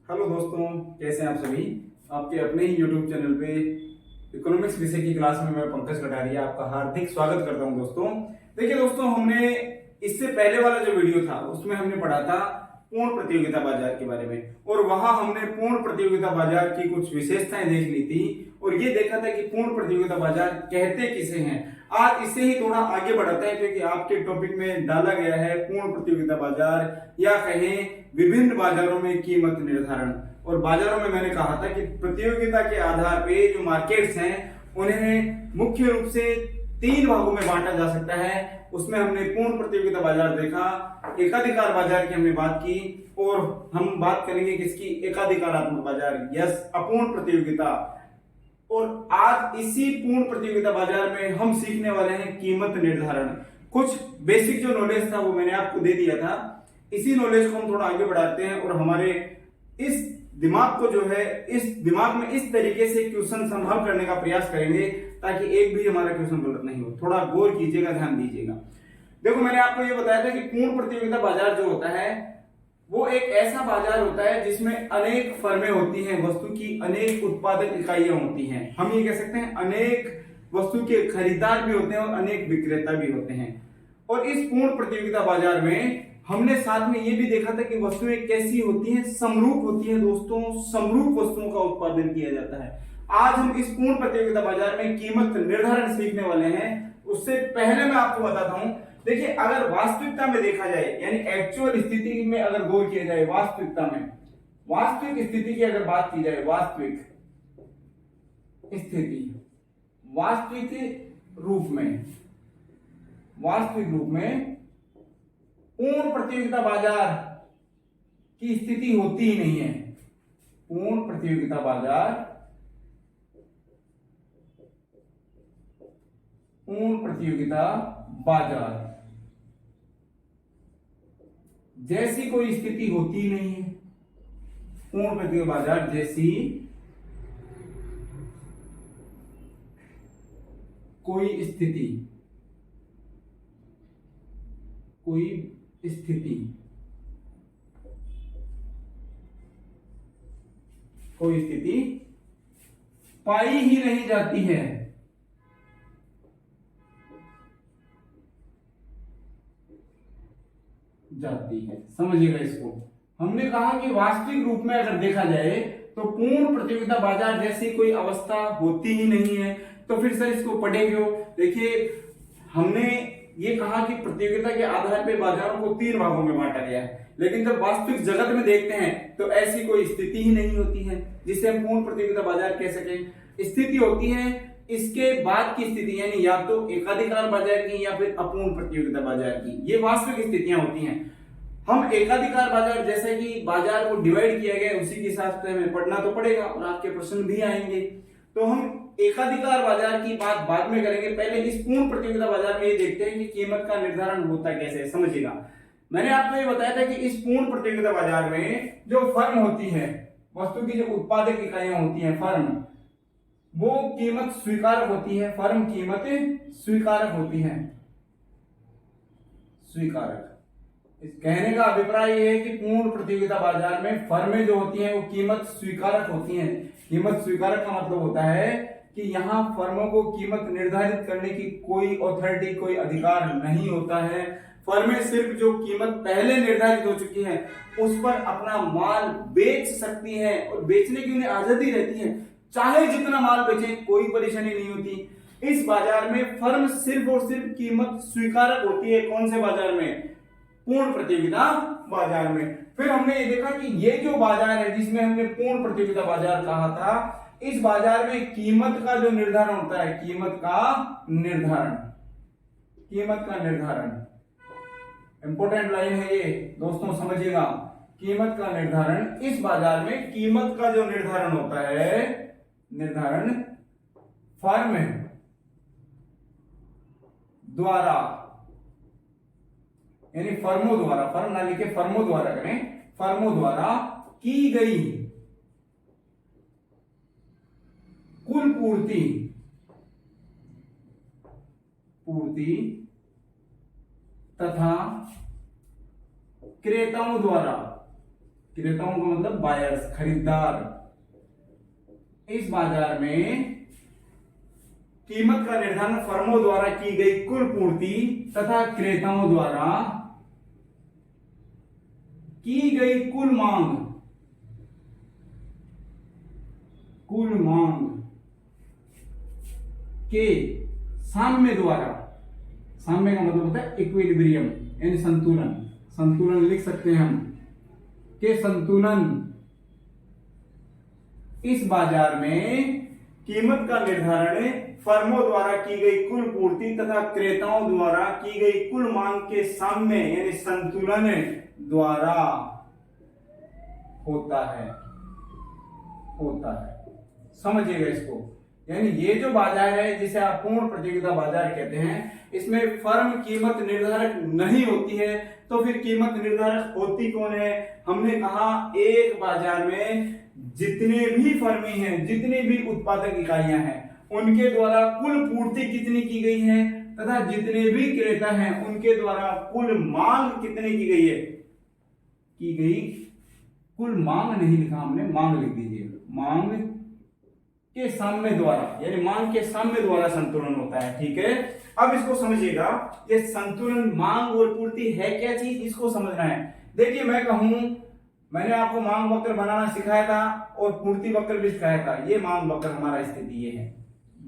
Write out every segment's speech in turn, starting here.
Hello दोस्तों, कैसे हैं आप सभी। आपके अपने ही यूट्यूब चैनल पे इकोनॉमिक्स विषय की क्लास में मैं पंकज कटारिया आपका हार्दिक स्वागत करता हूं। दोस्तों देखिए दोस्तों, हमने इससे पहले वाला जो वीडियो था उसमें हमने पढ़ा था पूर्ण प्रतियोगिता बाजार के बारे में, और वहां हमने पूर्ण प्रतियोगिता बाजार की कुछ विशेषताएं देख ली थी और ये देखा था कि पूर्ण प्रतियोगिता बाजार कहते किसे हैं। आज इससे ही थोड़ा आगे बढ़ाते हैं, क्योंकि आपके टॉपिक में डाला गया है पूर्ण प्रतियोगिता बाजार या कहें विभिन्न बाजारों में कीमत निर्धारण। और बाजारों में मैंने कहा था कि प्रतियोगिता के आधार पे जो मार्केट्स हैं उन्हें मुख्य रूप से तीन भागों में बांटा जा सकता है। उसमें हमने पूर्ण प्रतियोगिता बाजार देखा, एकाधिकार बाजार की हमने बात की, और हम बात करेंगे किसकी, एकाधिकारात्मक बाजार यस अपूर्ण प्रतियोगिता। और आज इसी पूर्ण प्रतियोगिता बाजार में हम सीखने वाले हैं कीमत निर्धारण। कुछ बेसिक जो नॉलेज था वो मैंने आपको दे दिया था, इसी नॉलेज को हम थोड़ा आगे बढ़ाते हैं और हमारे इस दिमाग को जो है, इस दिमाग में इस तरीके से क्वेश्चन संभल करने का प्रयास करेंगे ताकि एक भी हमारा क्वेश्चन गलत नहीं हो। थोड़ा गौर कीजिएगा, ध्यान दीजिएगा। देखो, मैंने आपको ये बताया था कि पूर्ण प्रतियोगिता बाजार जो होता है वो एक ऐसा बाजार होता है जिसमें अनेक फर्में होती हैं, वस्तु की अनेक उत्पादक इकाइयां होती हैं। हम ये कह सकते हैं अनेक वस्तु के खरीदार भी होते हैं और अनेक विक्रेता भी होते हैं। और इस पूर्ण प्रतियोगिता बाजार में हमने साथ में ये भी देखा था कि वस्तुएं कैसी होती हैं, समरूप होती हैं। दोस्तों, समरूप वस्तुओं का उत्पादन किया जाता है। आज हम इस पूर्ण प्रतियोगिता बाजार में कीमत निर्धारण सीखने वाले हैं। उससे पहले मैं आपको बताता हूं, देखिए अगर वास्तविकता में देखा जाए, यानी एक्चुअल स्थिति में अगर गौर किया जाए, वास्तविकता में, वास्तविक स्थिति की अगर बात की जाए, वास्तविक स्थिति, वास्तविक रूप में, वास्तविक रूप में पूर्ण प्रतियोगिता बाजार की स्थिति होती ही नहीं है। पूर्ण प्रतियोगिता बाजार, पूर्ण प्रतियोगिता बाजार जैसी कोई स्थिति होती ही नहीं है। पूर्ण प्रतियोगिता बाजार जैसी कोई स्थिति, कोई स्थिति, कोई स्थिति पाई ही नहीं जाती है। जाती है, समझिएगा इसको। हमने कहा कि वास्तविक रूप में अगर देखा जाए तो पूर्ण प्रतियोगिता बाजार जैसी कोई अवस्था होती ही नहीं है। तो फिर सर इसको पढ़े क्यों? देखिए, हमने ये कहा कि प्रतियोगिता के आधार पर बाजारों को तीन भागों में बांटा गया है, लेकिन जब वास्तविक जगत में देखते हैं तो ऐसी कोई स्थिति ही नहीं होती है जिसे हम पूर्ण प्रतियोगिता बाजार कह सकें। स्थिति होती है इसके बाद की स्थिति, यानी या तो एकाधिकार बाजार की या फिर अपूर्ण प्रतियोगिता बाजार की, ये वास्तविक स्थितियां होती हैं। हम एकाधिकार बाजार, जैसे कि बाजार को डिवाइड किया गया उसी के हिसाब से हमें पढ़ना तो पड़ेगा और आपके प्रश्न भी आएंगे। तो हम एकाधिकार बाजार की बात बाद में करेंगे, पहले इस पूर्ण प्रतियोगिता बाजार में ये देखते हैं कि कीमत का निर्धारण होता कैसे है। समझिएगा, मैंने आपको ये बताया था कि इस पूर्ण प्रतियोगिता बाजार में जो फर्म होती है, वस्तु की जो उत्पादक इकाइयां होती हैं, फर्म, वो कीमत स्वीकारक होती है। फर्म कीमत स्वीकारक होती है, स्वीकारक। इस कहने का अभिप्राय यह है कि पूर्ण प्रतियोगिता बाजार में फर्में जो होती हैं वो कीमत स्वीकारक होती हैं। कीमत स्वीकारक का मतलब होता है कि यहां फर्मों को कीमत निर्धारित करने की कोई अथॉरिटी, कोई अधिकार नहीं होता है। फर्में सिर्फ जो कीमत पहले निर्धारित हो चुकी है उस पर अपना माल बेच सकती हैं, और बेचने की उन्हें आजादी रहती है। चाहे जितना माल बेचे, कोई परेशानी नहीं होती। इस बाजार में फर्म सिर्फ और सिर्फ कीमत स्वीकारक होती है। कौन से बाजार में? पूर्ण प्रतियोगिता बाजार में। फिर हमने ये देखा कि ये जो बाजार है जिसमें हमने पूर्ण प्रतियोगिता बाजार कहा था, इस बाजार में कीमत का जो निर्धारण होता है, कीमत का निर्धारण, कीमत का निर्धारण, इंपोर्टेंट लाइन है ये दोस्तों, समझिएगा। कीमत का निर्धारण, इस बाजार में कीमत का जो निर्धारण होता है, निर्धारण फर्म द्वारा, यानी फर्मों द्वारा, फर्म ना लिखे फर्मों द्वारा करें, फर्मों द्वारा की गई कुल पूर्ति, पूर्ति तथा क्रेताओं द्वारा क्रेताओं का मतलब बायर्स, खरीदार। इस बाजार में कीमत का निर्धारण फर्मों द्वारा की गई कुल पूर्ति तथा क्रेताओं द्वारा की गई कुल मांग के साम्य द्वारा, साम्य का मतलब होता है इक्विलिब्रियम यानी संतुलन, संतुलन लिख सकते हैं हम, के संतुलन। इस बाजार में कीमत का निर्धारण फर्मों द्वारा की गई कुल पूर्ति तथा क्रेताओं द्वारा की गई कुल मांग के साम्य यानी संतुलन द्वारा होता है। समझिएगा इसको, यानी ये जो बाजार है जिसे आप पूर्ण प्रतियोगिता बाजार कहते हैं, इसमें फर्म कीमत निर्धारक नहीं होती है, तो फिर कीमत निर्धारक होती कौन है? हमने कहा एक बाजार में जितने भी फर्में हैं, जितनी भी उत्पादक इकाइयां हैं, उनके द्वारा कुल पूर्ति कितनी की गई है तथा जितने भी क्रेता हैं उनके द्वारा कुल मांग कितनी की गई है। कुल मांग नहीं लिखा हमने, मांग लिख दीजिए। मांग के साम्य द्वारा यानी मांग के साम्य द्वारा संतुलन होता है। ठीक है, अब इसको समझिएगा, ये संतुलन मांग और पूर्ति है क्या चीज, इसको समझना है। देखिए मैं कहूं, मैंने आपको मांग वक्र बनाना सिखाया था और पूर्ति वक्र भी सिखाया था। ये मांग वक्र हमारा स्थिति ये है।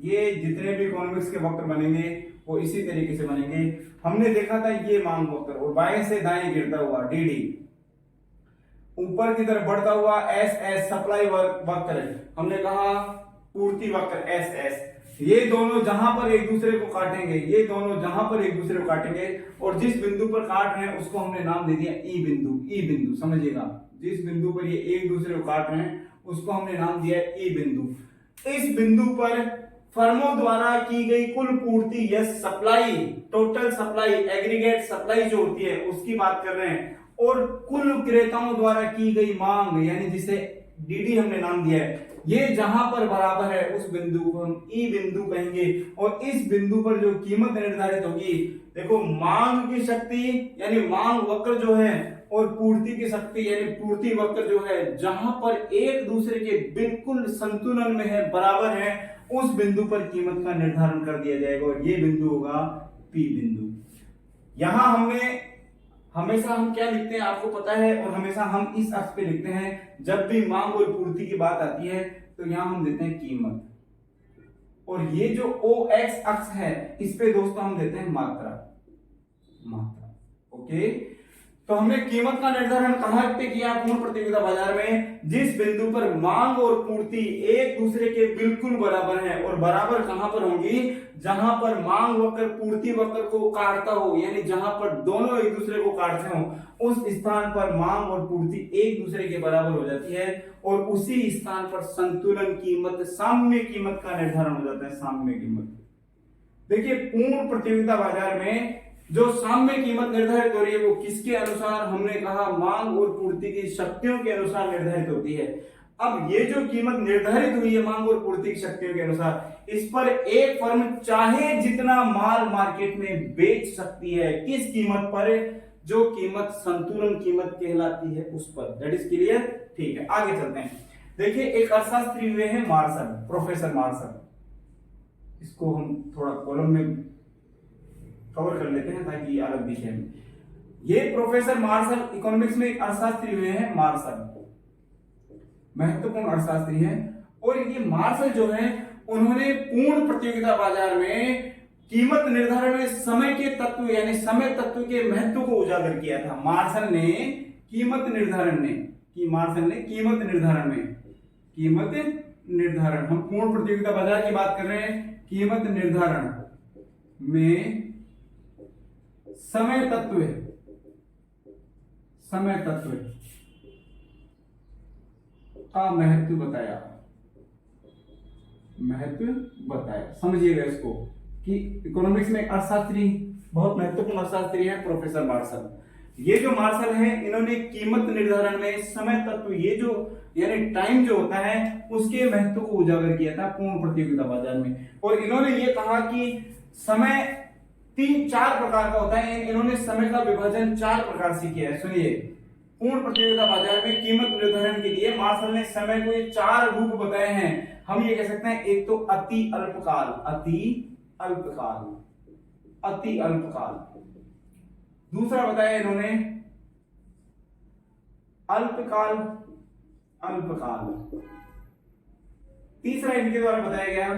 ये जितने भी इकोनॉमिक्स के वक्र बनेंगे वो इसी तरीके से बनेंगे। हमने देखा था ये मांग वक्र, और बाएं से दाएं गिरता हुआ डीडी, ऊपर की तरफ बढ़ता हुआ एस एस सप्लाई वक्र, हमने कहा पूर्ति वक्र एस एस। ये दोनों जहां पर एक दूसरे को काटेंगे, ये दोनों जहां पर एक दूसरे को काटेंगे और जिस बिंदु पर काट रहे हैं उसको हमने नाम दे दिया ई बिंदु। ई बिंदु समझिएगा, जिस बिंदु पर ये एक दूसरे को काट रहे हैं उसको हमने नाम दिया ई बिंदु। इस बिंदु पर फर्मों द्वारा की गई कुल पूर्ति या supply, total supply, aggregate supply जो होती है उसकी बात कर रहे हैं, और कुल क्रेताओं द्वारा की गई मांग यानी जिसे डीडी हमने नाम दिया है, ये जहां पर बराबर है उस बिंदु को हम ई बिंदु कहेंगे। और इस बिंदु पर जो कीमत निर्धारित होगी, देखो मांग की शक्ति यानी मांग वक्र जो है और पूर्ति की शक्ति यानी पूर्ति वक्र जो है, जहां पर एक दूसरे के बिल्कुल संतुलन में है, बराबर है, उस बिंदु पर कीमत का निर्धारण कर दिया जाएगा और ये बिंदु होगा पी बिंदु। यहां हमने हमेशा हम क्या लिखते हैं आपको पता है, और हमेशा हम इस अक्ष पे लिखते हैं जब भी मांग और पूर्ति की बात आती है, तो यहां हम देते हैं कीमत, और ये जो ओ एक्स अक्ष है इस पे दोस्तों हम देते हैं मात्रा। ओके, तो हमने कीमत का निर्धारण कहां पे किया? पूर्ण प्रतियोगिता बाजार में, जिस बिंदु पर मांग और पूर्ति एक दूसरे के बिल्कुल बराबर है, और बराबर कहां पर होंगी? जहां पर मांग वक्र पूर्ति वक्र को काटता हो, यानी जहां पर दोनों एक दूसरे को काटते हो, उस स्थान पर मांग और पूर्ति एक दूसरे के बराबर हो जाती है, और उसी स्थान पर संतुलन कीमत, साम्य कीमत का निर्धारण हो जाता है। साम्य कीमत, देखिए पूर्ण प्रतियोगिता बाजार में जो साम्य कीमत निर्धारित हो रही है वो किसके अनुसार? हमने कहा मांग और पूर्ति की शक्तियों के अनुसार निर्धारित होती है। अब ये जो कीमत निर्धारित हुई है मांग और पूर्ति की शक्तियों के अनुसार, इस पर एक फर्म चाहे जितना माल मार्केट में बेच सकती है, किस कीमत पर? जो कीमत संतुलन कीमत कहलाती है उस पर। That is clear? ठीक है, आगे चलते हैं। देखिए एक अर्थशास्त्री हुए हैं मार्शल, प्रोफेसर मार्शल, इसको हम थोड़ा कॉलम में कवर कर लेते हैं ताकि अलग दिखे। ये प्रोफेसर मार्शल इकोनॉमिक्स में एक अर्थशास्त्री हुए हैं मार्शल, महत्वपूर्ण अर्थशास्त्री हैं। और ये मार्शल जो है उन्होंने पूर्ण प्रतियोगिता बाजार में कीमत निर्धारण में समय के तत्व यानी समय तत्व के महत्व को उजागर किया था। मार्शल ने कीमत निर्धारण हम पूर्ण प्रतियोगिता बाजार की बात कर रहे हैं, कीमत निर्धारण में समय तत्व का महत्व बताया। समझिएगा इसको कि इकोनॉमिक्स में अर्थशास्त्री, बहुत महत्वपूर्ण अर्थशास्त्री है प्रोफेसर मार्शल। ये जो मार्शल है इन्होंने कीमत निर्धारण में समय तत्व, ये जो यानी टाइम जो होता है, उसके महत्व को उजागर किया था पूर्ण प्रतियोगिता बाजार में। और इन्होंने ये कहा कि समय 3-4 प्रकार का होता है। इन्होंने समय का विभाजन 4 प्रकार से किया है। सुनिए, पूर्ण प्रतियोगिता बाजार में कीमत निर्धारण के लिए मार्शल ने समय को ये 4 रूप बताए हैं। हम ये कह सकते हैं, एक तो अति अल्पकाल, अति अल्पकाल। दूसरा बताया इन्होंने अल्पकाल। तीसरा इनके द्वारा बताया गया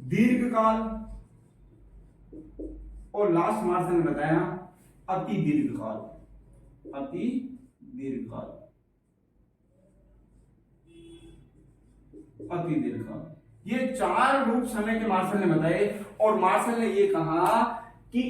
दीर्घकाल, और लास्ट मार्शल ने बताया अति दीर्घकाल। ये 4 रूप समय के मार्शल ने बताए, और मार्शल ने ये कहा कि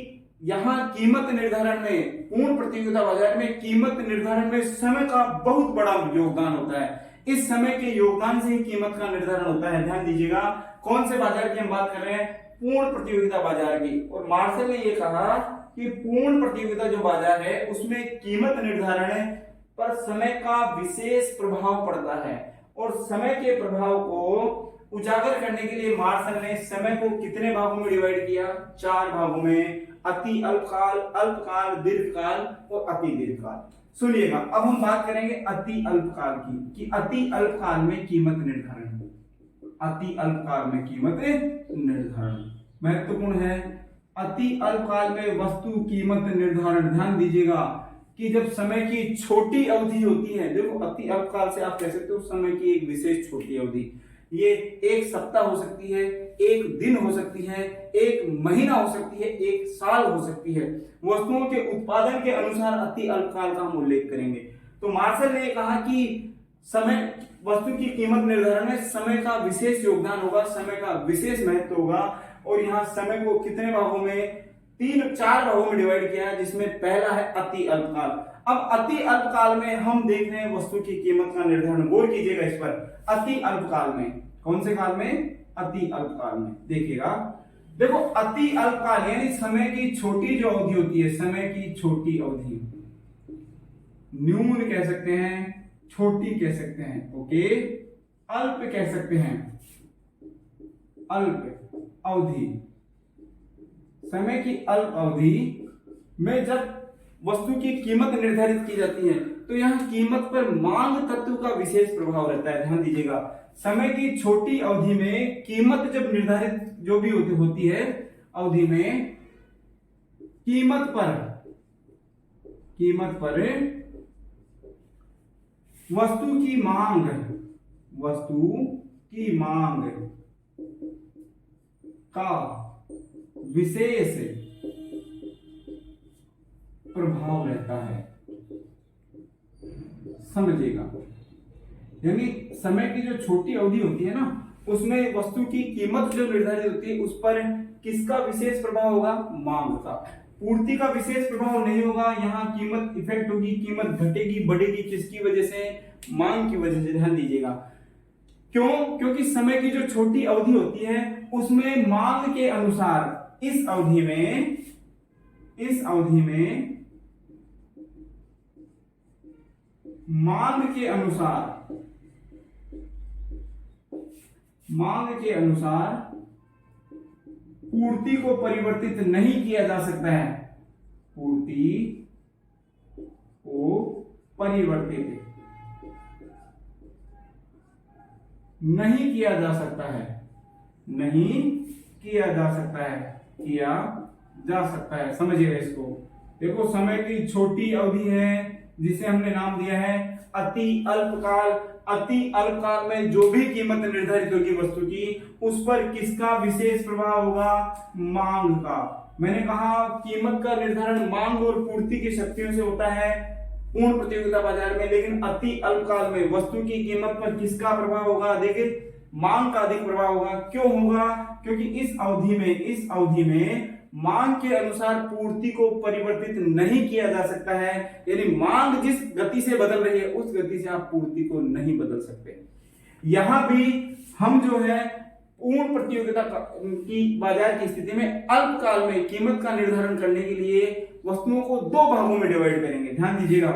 यहां कीमत निर्धारण में, पूर्ण प्रतियोगिता बाजार में कीमत निर्धारण में समय का बहुत बड़ा योगदान होता है। इस समय के योगदान से ही कीमत का निर्धारण होता है। ध्यान दीजिएगा, कौन से बाजार की हम बात कर रहे हैं? पूर्ण प्रतियोगिता बाजार की। और मार्शल ने यह कहा कि पूर्ण प्रतियोगिता जो बाजार है उसमें कीमत निर्धारण पर समय का विशेष प्रभाव पड़ता है, और समय के प्रभाव को उजागर करने के लिए मार्शल ने समय को कितने भागों में डिवाइड किया? 4 भागों में, अति अल्पकाल, अल्पकाल, दीर्घकाल और अति दीर्घकाल। सुनिएगा, अब हम बात करेंगे अति अल्पकाल की, कि अति अल्पकाल में कीमत निर्धारण। अति अल्पकाल में कीमत निर्धारण महत्वपूर्ण है। अति अल्पकाल में वस्तु कीमत निर्धारण, ध्यान दीजिएगा कि जब समय की छोटी अवधि होती है, देखो अति अल्पकाल से आप कह सकते हो समय की एक विशेष छोटी अवधि, ये 1 सप्ताह हो सकती है, 1 दिन हो सकती है, 1 महीना हो सकती है, 1 साल हो सकती है। वस्तुओं के उत्पादन के अनुसार अति अल्पकाल का हम उल्लेख करेंगे। तो मार्शल ने कहा कि समय, वस्तु की कीमत निर्धारण में समय का विशेष योगदान होगा, समय का विशेष महत्व होगा, और यहाँ समय को कितने भागों में? 3-4 भागों में डिवाइड किया है, जिसमें पहला है अति अल्पकाल। अब अति अल्पकाल में हम देख रहे हैं वस्तु की कीमत का निर्धारण, गौर कीजिएगा इस पर। अति अल्पकाल में, कौन से काल में? अति अल्पकाल में। देखिएगा, देखो अति अल्पकाल यानी समय की छोटी जो अवधि होती है, समय की छोटी अवधि, न्यून कह सकते हैं, छोटी कह सकते हैं, ओके, अल्प कह सकते हैं, अल्प अवधि, समय की अल्प अवधि में जब वस्तु की कीमत निर्धारित की जाती है तो यहां कीमत पर मांग तत्व का विशेष प्रभाव रहता है। ध्यान दीजिएगा, समय की छोटी अवधि में कीमत जब निर्धारित जो भी होती है अवधि में, कीमत पर वस्तु की मांग का विशेष प्रभाव रहता है। समझिएगा, यानी समय की जो छोटी अवधि होती है ना, उसमें वस्तु की कीमत जो निर्धारित होती है उस पर किसका विशेष प्रभाव होगा? मांग का। पूर्ति का विशेष प्रभाव नहीं होगा, यहाँ कीमत इफेक्ट होगी, कीमत घटेगी, बढ़ेगी, किसकी वजह से? मांग की वजह से। ध्यान दीजिएगा, क्यों? क्योंकि समय की जो छोटी अवधि होती है उसमें मांग के अनुसार इस अवधि में मांग के अनुसार पूर्ति को परिवर्तित नहीं किया जा सकता है। पूर्ति को परिवर्तित नहीं किया जा सकता है, किया जा सकता है। समझिएगा इसको। देखो, समय की छोटी अवधि है जिसे हमने नाम दिया है अति अल्पकाल। अति अल्पकाल में जो भी कीमत निर्धारित होगी वस्तु की, उस पर किसका विशेष प्रभाव होगा? मांग का। मैंने कहा कीमत का निर्धारण मांग और पूर्ति की शक्तियों से होता है पूर्ण प्रतियोगिता बाजार में, लेकिन अति अल्पकाल में वस्तु की कीमत पर किसका प्रभाव होगा? देखिए, मांग का अधिक प्रभाव होगा। क्यों होगा? क्योंकि इस अवधि में मांग के अनुसार पूर्ति को परिवर्तित नहीं किया जा सकता है, यानी मांग जिस गति से बदल रही है उस गति से आप पूर्ति को नहीं बदल सकते। यहां भी हम जो है पूर्ण प्रतियोगिता की बाजार की स्थिति में अल्पकाल में कीमत का निर्धारण करने के लिए वस्तुओं को 2 भागों में डिवाइड करेंगे। ध्यान दीजिएगा,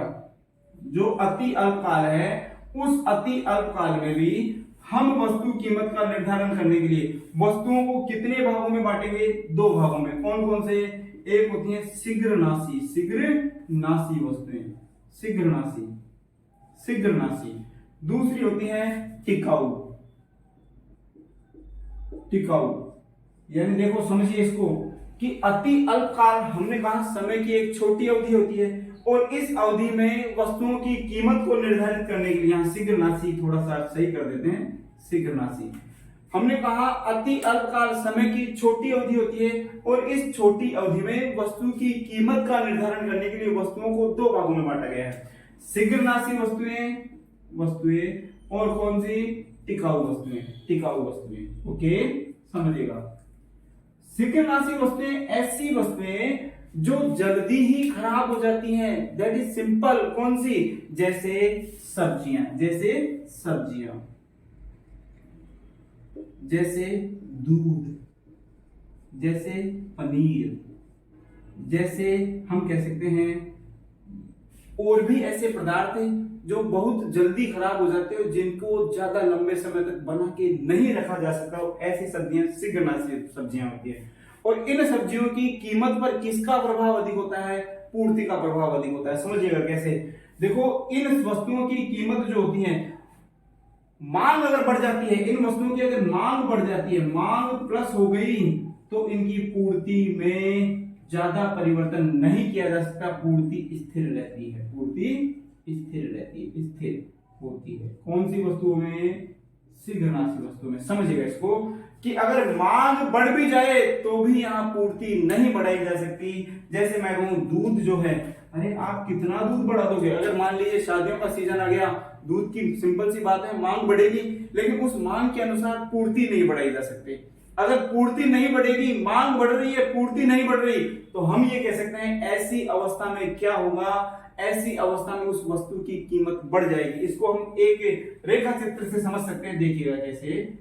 जो अति अल्पकाल है उस अति अल्पकाल में भी हम वस्तु कीमत का निर्धारण करने के लिए वस्तुओं को कितने भागों में बांटेंगे? 2 भागों में। कौन कौन से? एक होती है शीघ्र नाशी वस्तुएं, शीघ्रनाशी, शीघ्रनाशी। दूसरी होती है टिकाऊ, टिकाऊ। यानी देखो समझिए इसको कि अति अल्पकाल, हमने कहा समय की एक छोटी अवधि होती है और इस अवधि में वस्तुओं की कीमत को निर्धारित करने के लिए, यहां शीघ्रनाशी थोड़ा सा सही कर देते हैं, शीघ्रनाशी। हमने कहा अति अल्पकाल, समय की छोटी अवधि होती है और इस छोटी अवधि में वस्तु की कीमत का निर्धारण करने के लिए वस्तुओं को दो भागों में बांटा गया है, शीघ्रनाशी वस्तुएं, वस्तुएं और कौन सी, टिकाऊ वस्तुएं, टिकाऊ वस्तुएं। ओके, समझिएगा। शीघ्रनाशी वस्तुएं ऐसी वस्तुएं जो जल्दी ही खराब हो जाती हैं, दैट इज सिंपल। कौन सी, जैसे सब्जियां, जैसे सब्जियां, जैसे दूध, जैसे पनीर, जैसे हम कह सकते हैं और भी ऐसे पदार्थ हैं जो बहुत जल्दी खराब हो जाते हैं, जिनको ज्यादा लंबे समय तक बना के नहीं रखा जा सकता, ऐसी सब्जियां शीघ्रनाशी सब्जियां होती है। और इन सब्जियों की कीमत पर किसका प्रभाव अधिक होता है, पूर्ति का प्रभाव अधिक होता है। समझिएगा कैसे, देखो इन वस्तुओं की कीमत जो होती है, मांग अगर बढ़ जाती है, इन वस्तुओं की अगर मांग बढ़ जाती है, मांग प्लस हो गई, तो इनकी पूर्ति में ज्यादा परिवर्तन नहीं किया जा सकता, पूर्ति स्थिर रहती है, पूर्ति स्थिर रहती है, स्थिर होती है। कौन सी वस्तुओं में, शीघ्रनाशी वस्तुओं में। समझिएगा इसको कि अगर मांग बढ़ भी जाए तो भी यहाँ पूर्ति नहीं बढ़ाई जा सकती। जैसे मैं कहूं दूध जो है, अरे आप कितना दूध बढ़ा दोगे, अगर मान लीजिए शादियों का सीजन आ गया, दूध की सिंपल सी बात है मांग बढ़ेगी, लेकिन उस मांग के अनुसार पूर्ति नहीं बढ़ाई जा सकती। अगर पूर्ति नहीं बढ़ेगी, मांग बढ़ रही है, पूर्ति नहीं बढ़ रही, तो हम ये कह सकते हैं ऐसी अवस्था में क्या होगा, ऐसी अवस्था में उस वस्तु की कीमत बढ़ जाएगी। इसको हम एक रेखा चित्र से समझ सकते हैं, देखिएगा कैसे।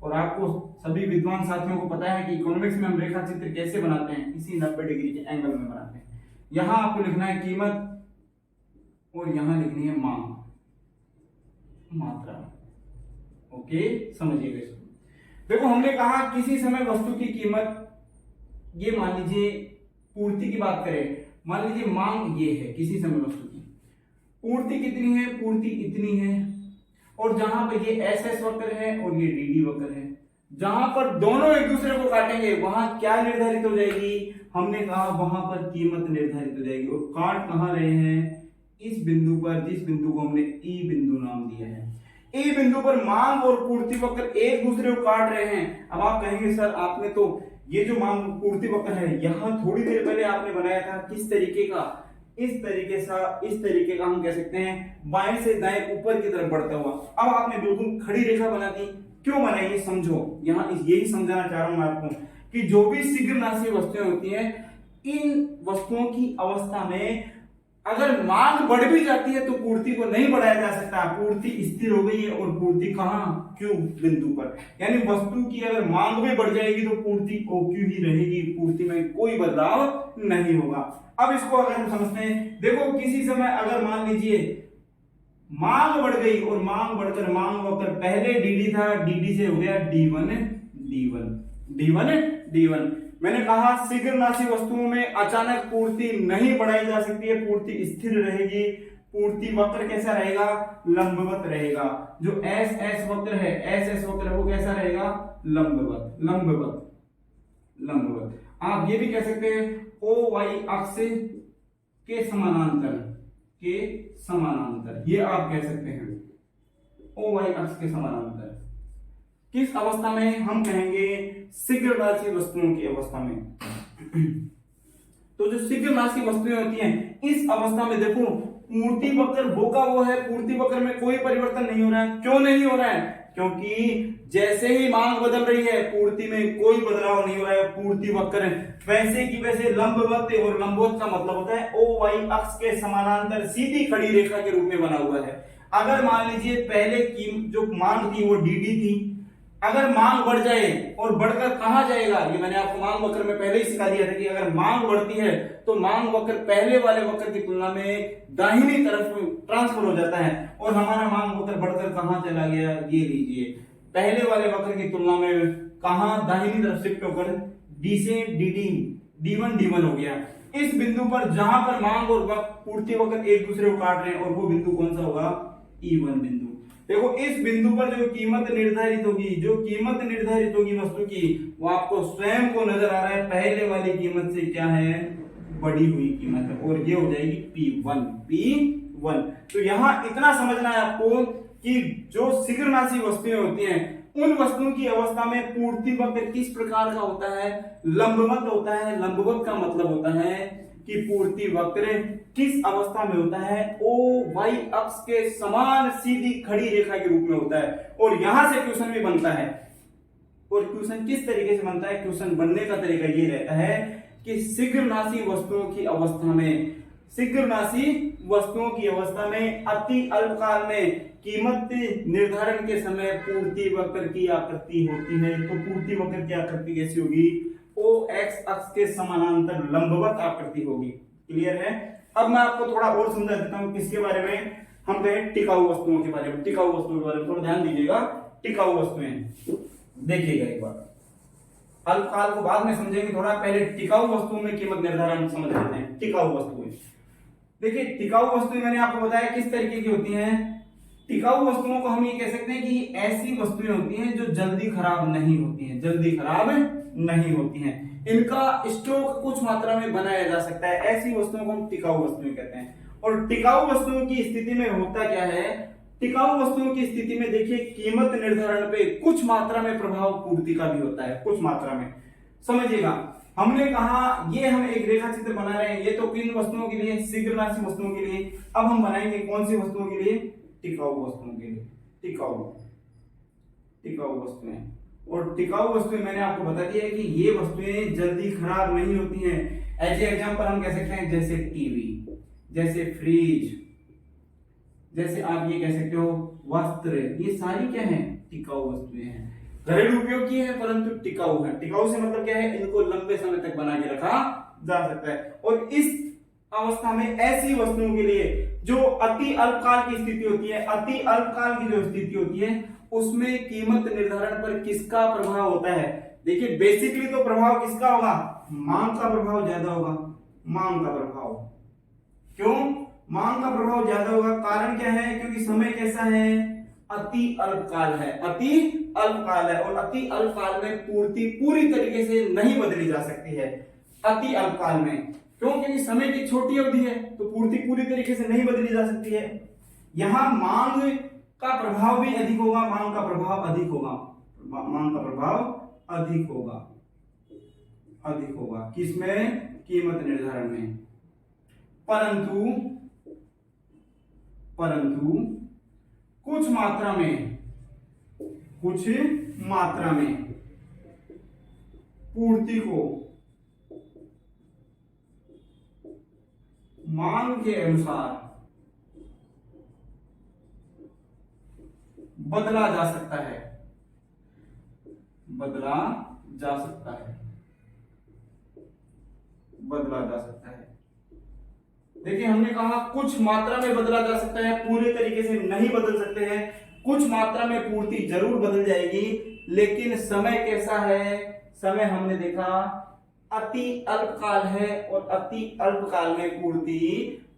और आपको सभी विद्वान साथियों को पता है कि इकोनॉमिक्स में हम रेखा चित्र कैसे बनाते हैं, इसी 90 डिग्री के एंगल में बनाते हैं। यहां आपको लिखना है कीमत और यहां लिखनी है मांग, मात्रा। ओके, समझिएगा इसको। देखो हमने कहा किसी समय वस्तु की कीमत, ये मान लीजिए पूर्ति की बात करें, मान लीजिए मांग ये है किसी समय वस्तु की, पूर्ति कितनी है, पूर्ति इतनी है, और जहां पर ये एस एस वक्र है और ये डी डी वक्र है, जहां पर दोनों एक दूसरे को काटेंगे वहां क्या निर्धारित हो जाएगी, हमने कहा वहां पर कीमत निर्धारित हो जाएगी। और काट कहां रहे हैं, इस बिंदु पर, जिस बिंदु को हमने ई बिंदु नाम दिया है। ई बिंदु पर मांग और पूर्ति वक्र एक दूसरे को काट रहे हैं। अब आप कहेंगे सर आपने तो ये जो मांग पूर्ति वक्र है, यहां थोड़ी देर पहले आपने बनाया था किस तरीके का, इस तरीके का हम कह सकते हैं बाएं से दाएं ऊपर की तरफ बढ़ता हुआ। अब आपने बिल्कुल खड़ी रेखा बना दी, क्यों बनाई ये समझो। यहां यही समझाना चाह रहा हूं मैं आपको कि जो भी शीघ्रनाशी वस्तुएं होती हैं, इन वस्तुओं की अवस्था में अगर मांग बढ़ भी जाती है तो पूर्ति को नहीं बढ़ाया जा सकता, पूर्ति स्थिर हो गई है। और पूर्ति कहां, क्यू बिंदु पर, यानी वस्तु की अगर मांग भी बढ़ जाएगी तो पूर्ति ओ क्यू ही रहेगी, पूर्ति में कोई बदलाव नहीं होगा। अब इसको अगर हम समझते हैं, देखो किसी समय अगर मान लीजिए मांग बढ़ गई और मांग बढ़कर मांग वक्र पहले डी था, डी से हो गया D1। मैंने कहा शीघ्रनाशी वस्तुओं में अचानक पूर्ति नहीं बढ़ाई जा सकती है, पूर्ति स्थिर रहेगी। पूर्ति वक्र कैसा रहेगा, लंबवत रहेगा। जो एस एस वक्र है, एस एस वक्र वो कैसा रहेगा, लंबवत। आप ये भी कह सकते हैं ओ वाई अक्ष के समानांतर, ये आप कह सकते हैं ओ वाई अक्ष के समानांतर। किस अवस्था में, हम कहेंगे शीघ्रनाशी वस्तुओं की अवस्था में। तो जो शीघ्रनाशी वस्तुएं होती हैं, इस अवस्था में देखो पूर्ति वक्र होगा वो है, पूर्ति वक्र में कोई परिवर्तन नहीं हो रहा है। क्यों नहीं हो रहा है, क्योंकि जैसे ही मांग बदल रही है पूर्ति में कोई बदलाव नहीं हो रहा है। पूर्ति वक्र वैसे की वैसे लंबवत, और लंबवत का मतलब होता है ओ वाई अक्ष के समानांतर सीधी खड़ी रेखा के रूप में बना हुआ है। अगर मान लीजिए पहले की जो मांग थी वो डी थी, अगर मांग बढ़ जाए और बढ़कर कहां जाएगा, ये मैंने आपको मांग वक्र में पहले ही सिखा दिया था कि अगर मांग बढ़ती है तो मांग वक्र पहले वाले वक्र की तुलना में दाहिनी तरफ ट्रांसफर हो जाता है। और हमारा मांग वक्र बढ़कर कहां चला गया, ये लीजिए पहले वाले वक्र की तुलना में कहां, दाहिनी तरफ शिफ्ट होकर डी से डी D1 हो गया। इस बिंदु पर जहां पर मांग और पूर्ति वक्त एक दूसरे को काट रहे हैं, और वो बिंदु कौन सा होगा? E1 बिंदु। देखो इस बिंदु पर जो कीमत निर्धारित होगी, जो कीमत निर्धारित होगी वस्तु की, वो आपको स्वयं को नजर आ रहा है पहले वाली कीमत से क्या है? बढ़ी हुई कीमत है, और ये हो जाएगी P1। तो यहां इतना समझना है आपको कि जो शीघ्रनाशी वस्तुएं होती हैं, उन वस्तुओं की अवस्था में पूर्ति वक्र किस प्रकार का होता है? लंबवत होता है। लंबवत का मतलब होता है कि पूर्ति वक्र किस अवस्था में होता है? ओ वाई अक्ष के समान सीधी खड़ी रेखा के रूप में होता है। और यहां से क्वेश्चन भी बनता है। और क्वेश्चन किस तरीके से बनता है? क्वेश्चन बनने का तरीका ये रहता है कि शीघ्रनाशी वस्तुओं की अवस्था में, शीघ्रनाशी वस्तुओं की अवस्था में अति अल्पकाल में कीमत निर्धारण के समय पूर्ति वक्र की आकृति होती है। तो पूर्ति वक्र की आकृति कैसी होगी? ओ एक्स अक्ष के समानांतर लंबवत आकृति होगी। क्लियर है? अब मैं आपको थोड़ा और समझा देता हूं किसके बारे में? हम कहें टिकाऊ वस्तुओं के बारे में। टिकाऊ वस्तुओं के बारे में थोड़ा ध्यान दीजिएगा। टिकाऊ वस्तुएं देखिएगा एक बार, अल्पकाल को बाद में समझेंगे, थोड़ा पहले टिकाऊ वस्तुओं में कीमत निर्धारण समझ लेते हैं। टिकाऊ वस्तुएं देखिए, टिकाऊ वस्तुएं मैंने आपको बताया किस तरीके की होती हैं। टिकाऊ वस्तुओं को हम ये कह सकते हैं कि ऐसी वस्तुएं होती हैं जो जल्दी खराब नहीं होती हैं, जल्दी खराब नहीं होती हैं। इनका स्टॉक कुछ मात्रा में बनाया जा सकता है। ऐसी वस्तुओं को हम टिकाऊ वस्तुएं कहते हैं। और टिकाऊ वस्तुओं की स्थिति में होता क्या है? टिकाऊ वस्तुओं की स्थिति में देखिए, कीमत निर्धारण पे कुछ मात्रा में प्रभाव पूर्ति का भी होता है, कुछ मात्रा में। समझिएगा, हमने कहा ये हम एक रेखा चित्र बना रहे हैं, ये तो किन वस्तुओं के लिए? शीघ्रनाशी वस्तुओं के लिए। अब हम बनाएंगे कौन सी वस्तुओं के लिए? टिकाऊ वस्तुओं के लिए। टिकाऊ वस्तुएं। और टिकाऊ वस्तुएं मैंने आपको बता दिया है कि ये वस्तुएं जल्दी खराब नहीं होती हैं। एज एग्जांपल हम कह सकते हैं जैसे टीवी, जैसे फ्रिज, जैसे आप ये कह सकते हो वस्त्र। ये सारी क्या है? टिकाऊ वस्तुएं हैं। घरेलू उपयोग की है परंतु टिकाऊ है। टिकाऊ से मतलब क्या है? इनको लंबे समय तक बना के रखा जा सकता है। और इस अवस्था में ऐसी वस्तुओं के लिए जो अति अल्पकाल की स्थिति होती है, अति अल्पकाल की जो स्थिति होती है, उसमें कीमत निर्धारण पर किसका प्रभाव होता है? देखिए बेसिकली तो प्रभाव किसका होगा? मांग का प्रभाव ज्यादा होगा। मांग का प्रभाव। क्यों मांग का प्रभाव ज्यादा होगा? कारण क्या है? क्योंकि समय कैसा है? अति अल्पकाल है। अति अल्पकाल है, और अति अल्पकाल में पूर्ति पूरी तरीके से नहीं बदली जा सकती है। अति अल्पकाल में क्यों? क्योंकि समय की छोटी अवधि है, तो पूर्ति पूरी तरीके से नहीं बदली जा सकती है। यहां मांग का प्रभाव भी अधिक होगा। मांग का प्रभाव अधिक होगा। मांग का प्रभाव अधिक होगा किसमें? कीमत निर्धारण में। परंतु कुछ मात्रा में पूर्ति को मांग के अनुसार बदला जा सकता है। देखिए हमने कहा कुछ मात्रा में बदला जा सकता है, पूरे तरीके से नहीं बदल सकते हैं। कुछ मात्रा में पूर्ति जरूर बदल जाएगी, लेकिन समय कैसा है? समय हमने देखा अति अल्पकाल है, और अति अल्पकाल में पूर्ति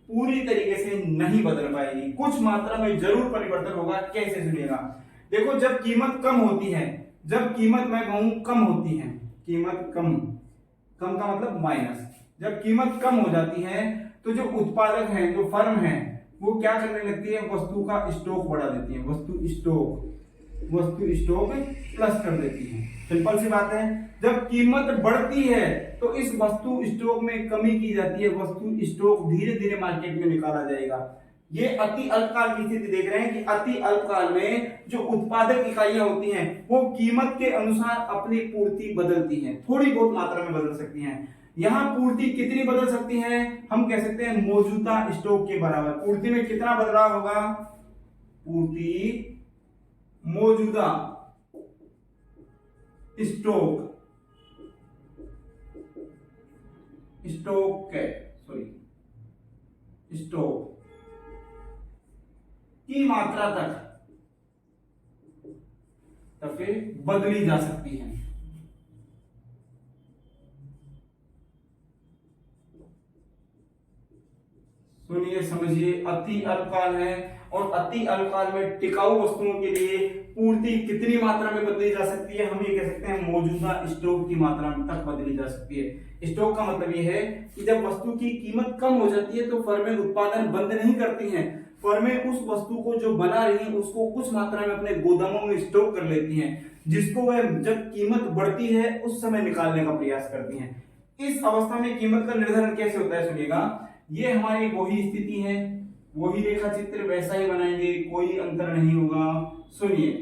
पूरी तरीके से नहीं बदल पाएगी। कुछ मात्रा में जरूर परिवर्तन होगा। कैसे? सुनिएगा। देखो जब कीमत कम होती है, जब कीमत मैं कहूं कम होती है, कीमत कम का मतलब माइनस, जब कीमत कम हो जाती है तो जो उत्पादक हैं, जो फर्म है, वो क्या करने लगती है? वस्तु का स्टॉक बढ़ा देती है। वस्तु स्टॉक प्लस कर देती है। सिंपल सी बात है। जब कीमत बढ़ती है तो इस वस्तु स्टॉक में कमी की जाती है। वस्तु स्टॉक धीरे धीरे मार्केट में निकाला जाएगा। ये अति अल्पकाल की स्थिति देख रहे हैं कि अति अल्पकाल में जो उत्पादक इकाइयां होती हैं, वो कीमत के अनुसार अपनी पूर्ति बदलती हैं। थोड़ी बहुत मात्रा में बदल सकती हैं। यहां पूर्ति कितनी बदल सकती है? हम कह सकते हैं मौजूदा स्टॉक के बराबर। पूर्ति में कितना बदलाव होगा? पूर्ति मौजूदा स्टॉक की मात्रा तक बदली जा सकती है। सुनिए समझिए, अति अल्पकाल है और अति अल्पकाल में टिकाऊ वस्तुओं के लिए पूर्ति कितनी मात्रा में बदली जा सकती है, हम ये कह सकते हैं मौजूदा स्टॉक की मात्रा में तक बदली जा सकती है। स्टॉक का मतलब ये है कि जब वस्तु की कीमत कम हो जाती है तो फर्में उत्पादन बंद नहीं करती हैं, फर्में उस वस्तु को जो बना रही हैं उसको कुछ मात्रा में अपने गोदामों में स्टॉक कर लेती हैं, जिसको वह जब कीमत बढ़ती है उस समय निकालने का प्रयास करती हैं। इस अवस्था में कीमत का निर्धारण कैसे होता है सुनिएगा, ये हमारी वही स्थिति है, वही रेखा चित्र वैसा ही बनाएंगे, कोई अंतर नहीं होगा। सुनिए,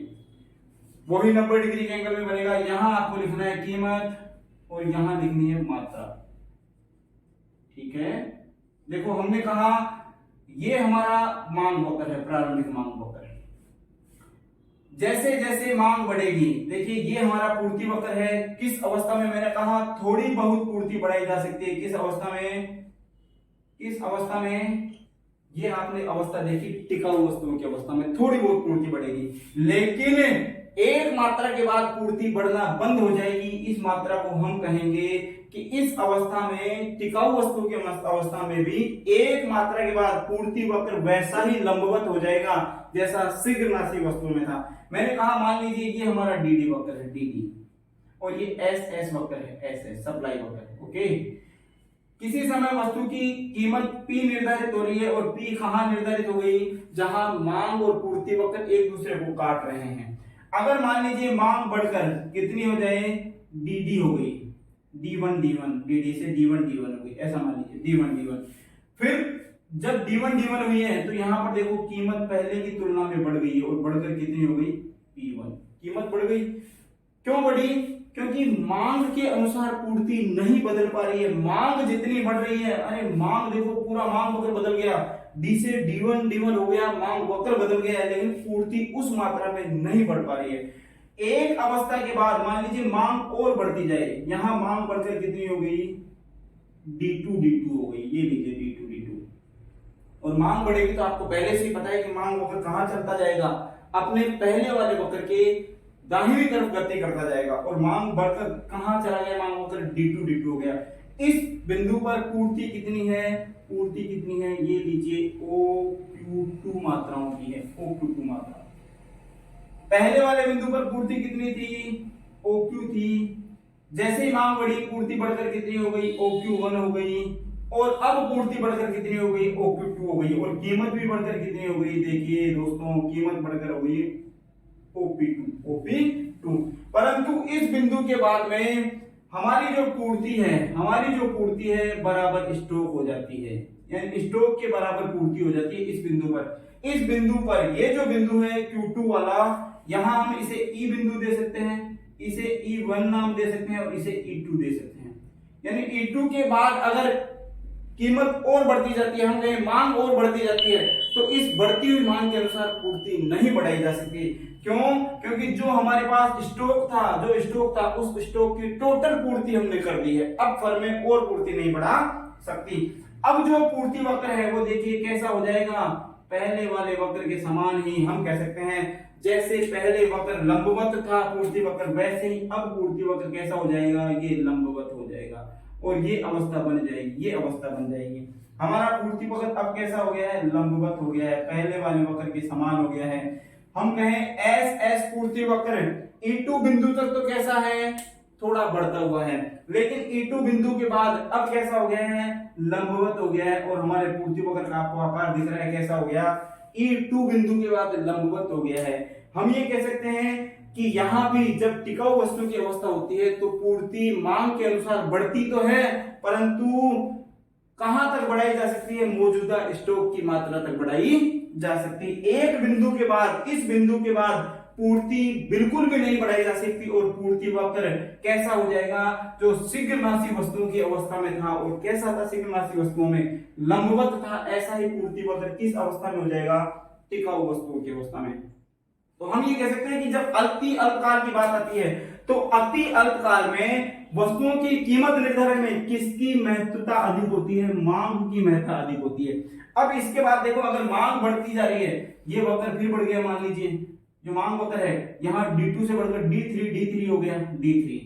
वही 90 डिग्री के एंगल में बनेगा। यहां आपको लिखना है कीमत और यहां लिखनी है मात्रा, ठीक है। देखो हमने कहा ये हमारा मांग वक्र है, प्रारंभिक मांग वक्र। जैसे जैसे मांग बढ़ेगी, देखिए ये हमारा पूर्ति वक्र है। किस अवस्था में, मैंने कहा थोड़ी बहुत पूर्ति बढ़ाई जा सकती है। किस अवस्था में, इस अवस्था में, ये आपने अवस्था देखी टिकाऊ वस्तुओं की अवस्था में थोड़ी बहुत पूर्ति बढ़ेगी, लेकिन एक मात्रा के बाद पूर्ति बढ़ना बंद हो जाएगी। इस मात्रा को हम कहेंगे कि इस अवस्था में, टिकाऊ वस्तु की अवस्था में भी एक मात्रा के बाद पूर्ति वक्र वैसा ही लंबवत हो जाएगा जैसा शीघ्रनाशी वस्तु में था। मैंने कहा मान लीजिए ये हमारा डी वक्र है, डी, और ये एस वक्र है, एस सप्लाई वक्र है, ओके। किसी समय वस्तु की कीमत P निर्धारित हो रही है और P कहां निर्धारित हो गई, जहां मांग और पूर्ति वक्र एक दूसरे को काट रहे हैं। अगर मान लीजिए मांग बढ़कर कितनी हो जाए, डी हो गई, D1 डी से D1 हो गई, ऐसा मान लीजिए D1, फिर जब D1 हुई है तो यहां पर देखो कीमत पहले की तुलना में बढ़ गई है और बढ़कर कितनी हो गई, P1। कीमत बढ़ गई, क्यों बढ़ी, क्योंकि मांग के अनुसार पूर्ति नहीं बदल पा रही है। मांग जितनी बढ़ रही है, अरे मांग देखो पूरा मांग वक्र बदल गया, डी से D1 हो गया, मांग वक्र बदल गया है, लेकिन पूर्ति उस मात्रा में नहीं बढ़ पा रही है। एक अवस्था के बाद मान लीजिए मांग और बढ़ती जाए, यहां मांग बढ़कर कितनी हो गई, D2 हो गई, ये लीजिए D2 और मांग बढ़ेगी तो आपको पहले से ही पता है कि मांग वक्र कहां चलता जाएगा, अपने पहले वाले वक्र के दाहिनी तरफ गति करता जाएगा और मांग बढ़कर कहां चला गया, मांग वक्र D2 हो गया। इस बिंदु पर पूर्ति कितनी है, पूर्ति कितनी है, ये लीजिए OQ2 मात्राओं की है, OQ2 मात्रा। पहले वाले बिंदु पर पूर्ति कितनी थी, OQ थी। जैसे ही मांग बढ़ी पूर्ति बढ़कर कितनी हो गई, OQ1 हो गई, और अब पूर्ति बढ़कर कितनी हो गई, OQ2 हो गई, और कीमत भी बढ़कर कितनी हो गई, देखिए दोस्तों कीमत बढ़कर हो गई OP2। परंतु इस बिंदु के बाद में हमारी जो पूर्ति है बराबर स्टॉक हो जाती है, यानी स्टॉक के बराबर पूर्ति हो जाती है इस बिंदु पर। इस बिंदु पर ये जो बिंदु है Q2 वाला, यहां हम इसे E बिंदु दे सकते हैं, इसे E1 नाम दे सकते हैं और इसे E2 दे सकते हैं। यानी E2 के बाद अगर कीमत और बढ़ती जाती है, हम कहें मांग और बढ़ती जाती है, तो इस बढ़ती हुई मांग के अनुसार पूर्ति नहीं बढ़ाई जा सकती। क्यों, क्योंकि जो हमारे पास स्टॉक था उस स्टॉक की टोटल पूर्ति हमने कर दी है, अब फर्में और पूर्ति नहीं बढ़ा सकती। अब जो पूर्ति वक्र है वो देखिए कैसा हो जाएगा, पहले वाले वक्र के समान ही हम कह सकते हैं। जैसे पहले वक्र लंबवत था पूर्ति वक्र, वैसे ही अब पूर्ति वक्र कैसा हो जाएगा, ये लंबवत हो जाएगा और ये अवस्था बन जाएगी, ये अवस्था बन जाएगी। हमारा पूर्ति वक्र अब कैसा हो गया है, लंबवत हो गया है, पहले वाले वक्र के समान हो गया है। हम कहें एस पूर्ति वक्र E2 बिंदु तक तो कैसा है, थोड़ा बढ़ता हुआ है, लेकिन E2 बिंदु के बाद अब कैसा हो गया है, लंबवत हो गया है। और हमारे पूर्ति वक्र का आपको आकार दिख रहा है कैसा हो गया, E2 बिंदु के बाद लंबवत हो गया है। हम ये कह सकते हैं कि यहां भी जब टिकाऊ वस्तु की अवस्था होती है तो पूर्ति मांग के अनुसार बढ़ती तो है, परंतु कहां तक बढ़ाई जा सकती है, मौजूदा स्टॉक की मात्रा तक बढ़ाई जा सकती है। एक बिंदु के बाद, इस बिंदु के बाद पूर्ति बिल्कुल भी नहीं बढ़ाई जा सकती और पूर्ति वक्र कैसा हो जाएगा, जो शीघ्रनाशी वस्तुओं की अवस्था में था और कैसा था शीघ्रनाशी वस्तुओं में, लंबवत था, ऐसा ही पूर्ति वक्र किस अवस्था में हो जाएगा, टिकाऊ वस्तुओं की अवस्था में। तो हम ये कह सकते हैं कि जब अति अल्पकाल की बात आती है तो अति अल्पकाल में वस्तुओं की कीमत निर्धारण में किसकी महत्वता अधिक होती है, मांग की महत्वता अधिक होती है। अब इसके बाद देखो अगर मांग बढ़ती जा रही है, ये वक्र फिर बढ़ गया, मान लीजिए जो मांग वक्र है यहाँ D2 से बढ़कर D3 हो गया, D3।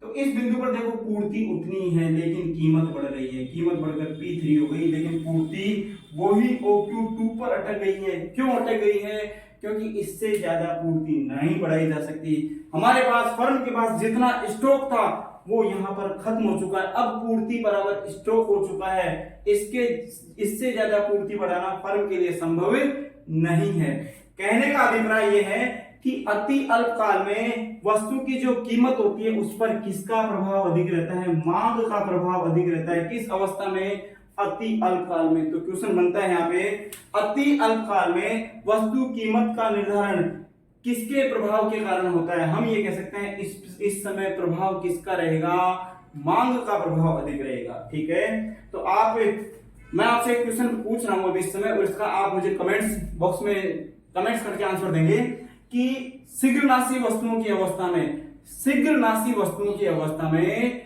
तो तो इस बिंदु पर देखो पूर्ति उतनी है लेकिन कीमत बढ़ रही है, कीमत बढ़कर P3 हो गई, लेकिन पूर्ति वही OQ2 पर अटक गई है। क्यों अटक गई है? क्योंकि इससे ज्यादा पूर्ति नहीं बढ़ाई जा सकती। हमारे पास, फर्म के पास जितना स्टॉक था वो यहाँ पर खत्म हो चुका है, अब पूर्ति बराबर स्टॉक हो चुका है। इससे ज्यादा पूर्ति बढ़ाना फर्म के लिए संभव नहीं है। कहने का अभिप्राय यह है कि अति अल्पकाल में वस्तु की जो कीमत होती है उस पर किसका प्रभाव अधिक रहता है? मांग का प्रभाव अधिक रहता है। किस अवस्था में? अति अल्पकाल में। तो क्वेश्चन बनता है यहाँ पे, अति अल्पकाल में वस्तु कीमत का निर्धारण किसके प्रभाव के कारण होता है? हम ये कह सकते हैं इस समय प्रभाव किसका रहेगा? मांग का प्रभाव अधिक रहेगा। ठीक है, तो मैं आपसे एक क्वेश्चन पूछ रहा हूं अभी इस समय, और इसका आप मुझे कमेंट्स बॉक्स में कमेंट्स करके आंसर देंगे कि शीघ्रनाशी वस्तुओं की अवस्था में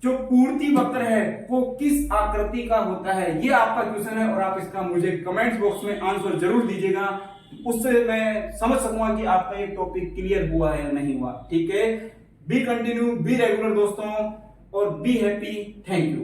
जो पूर्ति वक्र है वो किस आकृति का होता है? ये आपका क्वेश्चन है और आप इसका मुझे कमेंट्स बॉक्स में आंसर जरूर दीजिएगा, उससे मैं समझ सकूंगा कि आपका ये टॉपिक क्लियर हुआ है या नहीं हुआ। ठीक है, बी कंटिन्यू, बी रेगुलर दोस्तों, और बी हैप्पी। Thank you.